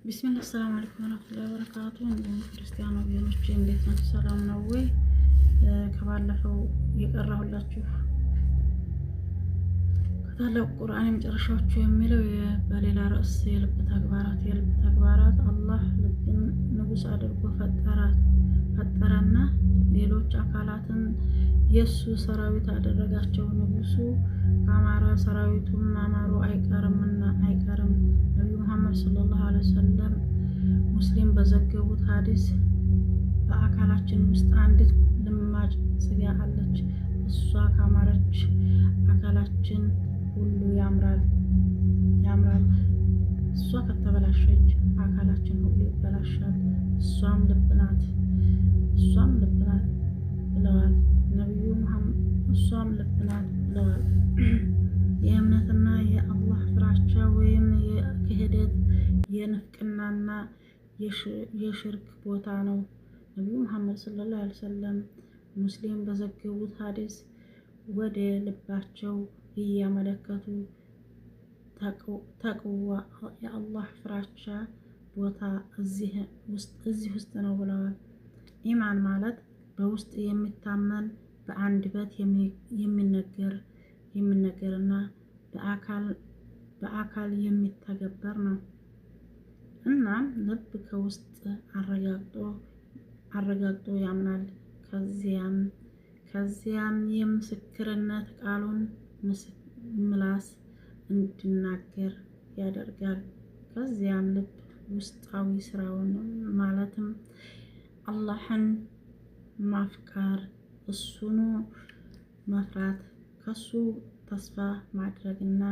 ቢስሚላህ ሰላም አለይኩም ወራህመቱላሂ ወበረካቱ። እንዲሁም ክርስቲያን ወገኖቼ እንዴት ናችሁ? ሰላም ነው ወይ? ከባለፈው የቀራሁላችሁ ከታላቁ ቁርአን የመጨረሻዎቹ የሚለው በሌላ ርዕስ የልብ ተግባራት አላህ ልብን ንጉስ አድርጎ ፈጠረና ሌሎች አካላትን የሱ ሰራዊት አደረጋቸው። ንጉሱ ካማረ ሰራዊቱም ማማሩ አይቀርም። ነብዩ መሐመድ ሰለላሁ ዐለይሂ ወሰለም ሙስሊም በዘገቡት ሐዲስ በአካላችን ውስጥ አንዲት ልማጭ ስጋ አለች። እሷ ካማረች አካላችን ሁሉ ያምራል። እሷ ከተበላሸች አካላችን ሁሉ ይበላሻል። እሷም ልብ ናት ብለዋል ነብዩ መሐመድ። እሷም ልብ ናት ብለዋል። የእምነትና የአላህ ፍራቻ ወይም የክህደት የንፍቅናና የሽርክ ቦታ ነው። ነብዩ መሐመድ ሰለላሁ ዐለይሂ ወሰለም ሙስሊም በዘገቡት ሐዲስ ወደ ልባቸው እያመለከቱ ተቅዋ የአላህ ፍራቻ ቦታ እዚህ ውስጥ ነው ብለዋል። ኢማን ማለት በውስጥ የሚታመን በአንደበት የሚነገርና በአካል የሚተገበር ነው። እናም ልብ ከውስጥ አረጋግጦ ያምናል። ከዚያም የምስክርነት ቃሉን ምላስ እንዲናገር ያደርጋል። ከዚያም ልብ ውስጣዊ ስራውን ማለትም አላህን ማፍቀር፣ እሱኑ መፍራት፣ ከሱ ተስፋ ማድረግና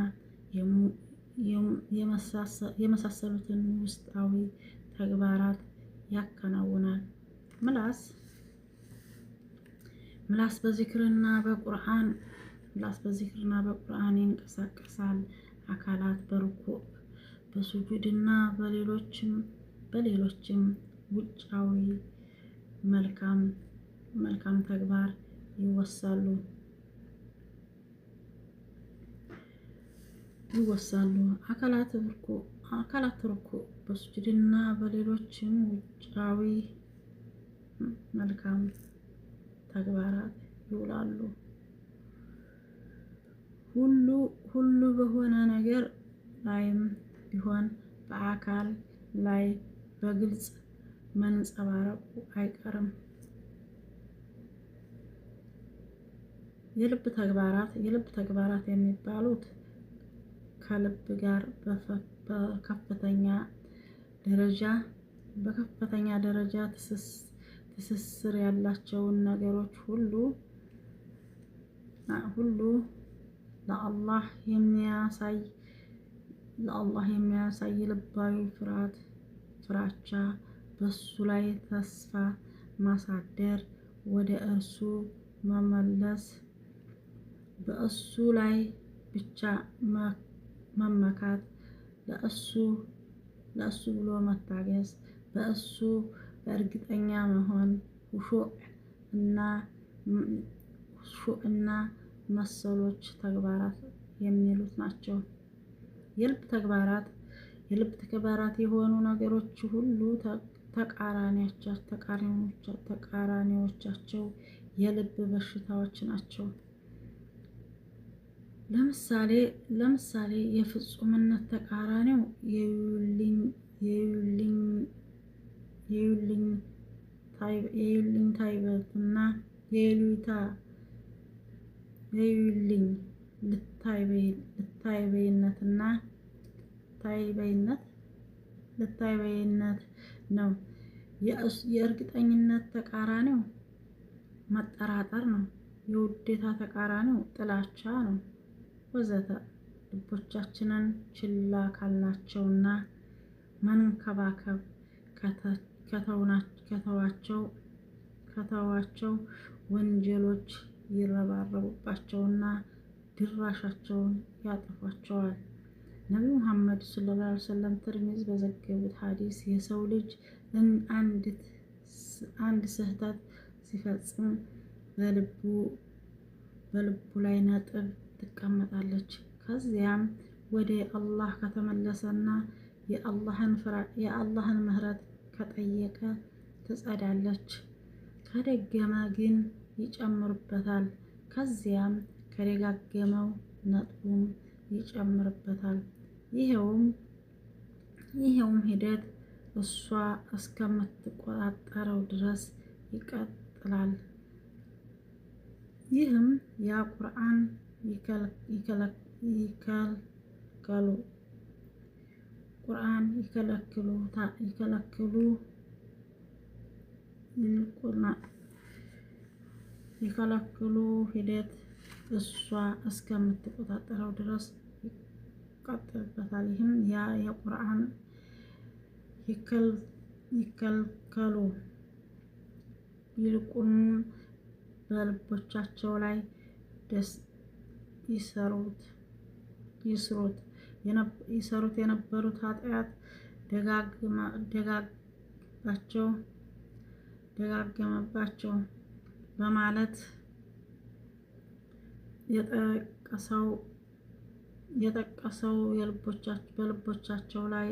የመሳሰሉትን ውስጣዊ ተግባራት ያከናውናል። ምላስ በዚክርና በቁርአን ይንቀሳቀሳል። አካላት በሩኩዕ በሱጁድና በሌሎችም ውጫዊ መልካም ተግባር ይወሳሉ። አካላት ሩኩዕ በሱጁድና በሌሎችም ውጫዊ መልካም ተግባራት ይውላሉ። ሁሉ በሆነ ነገር ላይም ቢሆን በአካል ላይ በግልጽ መንጸባረቁ አይቀርም። የልብ ተግባራት የሚባሉት ከልብ ጋር በከፍተኛ ደረጃ ትስስር ያላቸውን ነገሮች ሁሉ ለአላህ የሚያሳይ ልባዊ ፍራቻ፣ በሱ ላይ ተስፋ ማሳደር፣ ወደ እርሱ መመለስ፣ በእሱ ላይ ብቻ መመካት፣ ለእሱ ብሎ መታገስ፣ በእሱ በእርግጠኛ መሆን፣ ሁሹዕ እና መሰሎች ተግባራት የሚሉት ናቸው። የልብ ተግባራት የሆኑ ነገሮች ሁሉ ተቃራኒዎቻቸው የልብ በሽታዎች ናቸው። ለምሳሌ የፍጹምነት ተቃራኒው የይሉኝታይበትና ልታይበይነት ነው። የእርግጠኝነት ተቃራኒው መጠራጠር ነው። የውዴታ ተቃራኒው ጥላቻ ነው ወዘተ። ልቦቻችንን ችላ ካልናቸውና መንከባከብ ከተዋቸው ወንጀሎች ይረባረቡባቸውና ድራሻቸውን ያጠፏቸዋል። ነብዩ መሐመድ ሰለላሁ ዐለይሂ ወሰለም ትርሚዝ በዘገቡት ሐዲስ የሰው ልጅ አንድ ስህተት ሲፈጽም በልቡ ላይ ነጥብ ትቀመጣለች። ከዚያም ወደ አላህ ከተመለሰና የአላህን ምህረት ከጠየቀ ትጸዳለች፣ ከደገመ ግን ይጨምርበታል። ከዚያም ከደጋገመው ነጥቡም ይጨምርበታል። ይኸውም ሂደት እሷ እስከምትቆጣጠረው ድረስ ይቀጥላል። ይህም ያ ቁርአን ይከለክሉ ሂደት እሷ እስከምትቆጣጠረው ድረስ ይቀጥልበታል። ይህም ያ የቁርአን ይከልከሉ ይልቁንም በልቦቻቸው ላይ ይሰሩት የነበሩት ኃጢአት ደጋገመባቸው በማለት የጠቀሰው በልቦቻቸው ላይ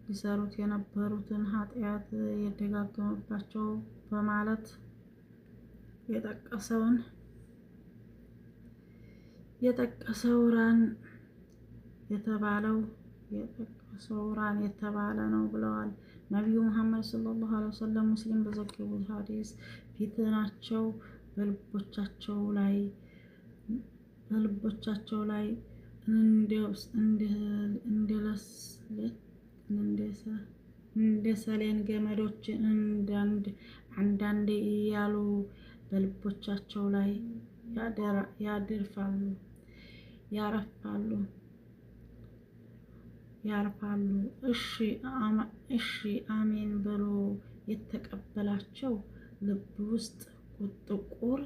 ይሰሩት የነበሩትን ኃጢአት የደጋገመባቸው በማለት የጠቀሰው ራን የተባለ ነው ብለዋል ነቢዩ ሙሐመድ ሰለላሁ ዐለይሂ ወሰለም። ሙስሊም በዘገቡት ሐዲስ ፊትናቸው በልቦቻቸው ላይ እንደ ሰሌን ገመዶች አንዳንዴ እያሉ በልቦቻቸው ላይ ያርፋሉ። እሺ አሜን ብሎ የተቀበላቸው ልብ ውስጥ ጥቁር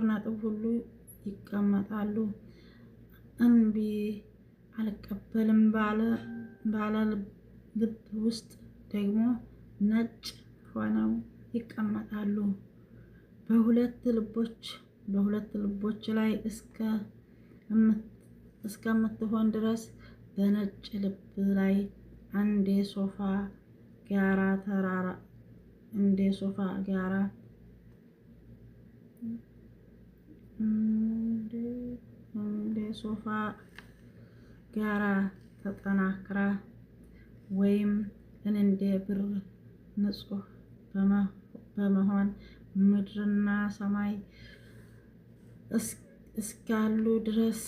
ነጥብ ሁሉ ይቀመጣሉ። እምቢ አልቀበልም ባለ ልብ ውስጥ ደግሞ ነጭ ሆነው ይቀመጣሉ። በሁለት ልቦች ላይ እስከምትሆን ድረስ በነጭ ልብ ላይ እንደ ሶፋ ጋራ ተጠናክራ ወይም እንደ ብር ንጹህ በመሆን ምድርና ሰማይ እስካሉ ድረስ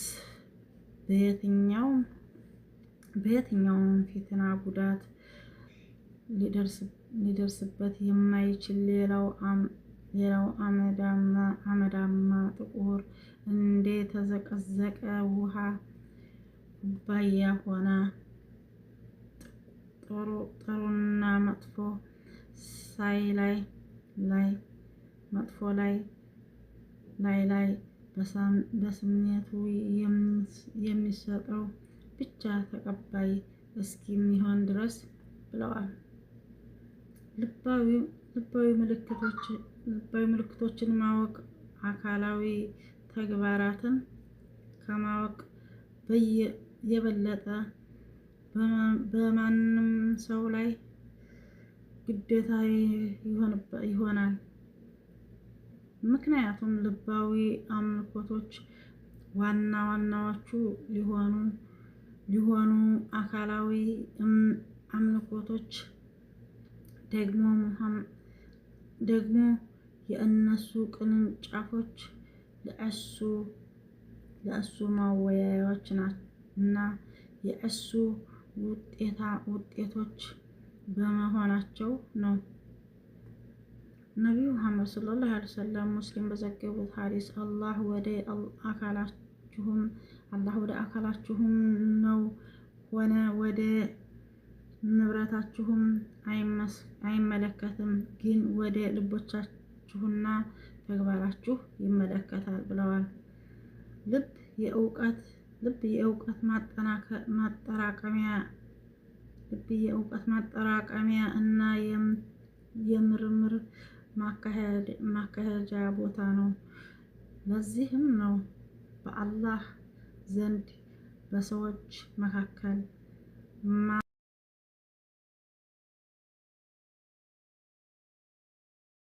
በየትኛውም ፊትና ጉዳት ሊደርስበት የማይችል ሌላው አመዳማ ጥቁር እንደ ተዘቀዘቀ ውሃ ኩባያ ሆና ጥሩና መጥፎ ላይ በስሜቱ የሚሰጠው ብቻ ተቀባይ እስኪሆን ድረስ ብለዋል። ልባዊ ምልክቶችን ማወቅ አካላዊ ተግባራትን ከማወቅ የበለጠ በማንም ሰው ላይ ግዴታ ይሆናል። ምክንያቱም ልባዊ አምልኮቶች ዋናዎቹ ሊሆኑ አካላዊ አምልኮቶች ደግሞ የእነሱ ቅርንጫፎች ለእሱ ማወያያዎች እና የእሱ ውጤቶች በመሆናቸው ነው። ነቢዩ ሙሐመድ ሰለላሁ ዐለይሂ ወሰለም ሙስሊም በዘገቡት ሐዲስ አላህ ወደ አካላችሁም ነው ሆነ ወደ ንብረታችሁም አይመለከትም፣ ግን ወደ ልቦቻችሁና ተግባራችሁ ይመለከታል ብለዋል። ልብ የእውቀት ማጠራቀሚያ እና የምርምር ማካሄጃ ቦታ ነው። ለዚህም ነው በአላህ ዘንድ በሰዎች መካከል